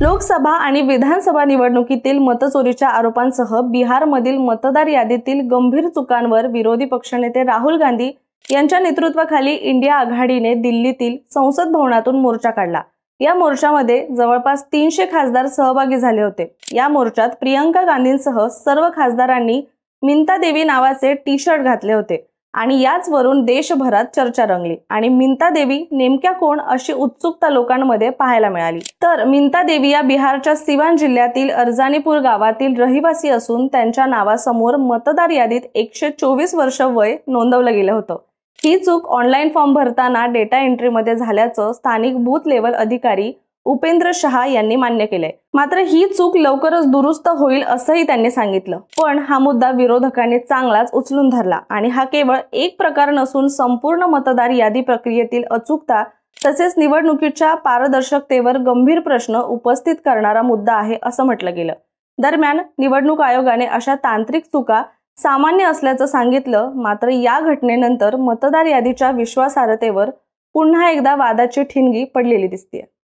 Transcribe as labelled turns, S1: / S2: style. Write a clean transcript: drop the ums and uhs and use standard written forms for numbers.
S1: लोकसभा आणि विधानसभा निवडणुकीतील मतचोरीच्या आरोपांसह बिहारमधील मतदार यादीतील गंभीर चुकांवर विरोधी पक्षनेते राहुल गांधी यांच्या नेतृत्वाखाली इंडिया आघाडीने दिल्लीतील संसद भवनातून मोर्चा काढला। या मोर्चामध्ये जवळपास 300 खासदार सहभागी झाले होते। या मोर्चात प्रियंका गांधींसह सर्व खासदारांनी मिंता देवी नावाचे टी-शर्ट घातले होते आणि याचवरून देशभरात चर्चा रंगली। आणि मिंता देवी नेमक्या कोण अशी उत्सुकता लोकांमध्ये पाहायला मिळाली। तर मिंता देवी या बिहारच्या सिवान जिल्ह्यातील अर्जानीपूर गावातील रहिवासी असून त्यांच्या नावासमोर मतदार यादीत 124 वर्ष वय नोंदवलं गेलं होतं। ही चूक ऑनलाईन फॉर्म भरताना डेटा एंट्रीमध्ये झाल्याचं स्थानिक बूथ लेवल अधिकारी उपेंद्र शहा यांनी मान्य केले। मात्र ही चूक लवकरच दुरुस्त होईल असंही त्यांनी सांगितलं। पण हा मुद्दा विरोधकांनी चांगलाच उचलून धरला आणि हा केवळ एक प्रकार नसून संपूर्ण मतदार यादी प्रक्रियेतील अचूकता तसेच निवडणुकीच्या पारदर्शकतेवर गंभीर प्रश्न उपस्थित करणारा मुद्दा आहे असं म्हटलं गेलं। दरम्यान निवडणूक आयोगाने अशा तांत्रिक चुका सामान्य असल्याचं सांगितलं। मात्र या घटनेनंतर मतदार यादीच्या विश्वासार्हतेवर पुन्हा एकदा वादाची ठिणगी पडलेली दिसते।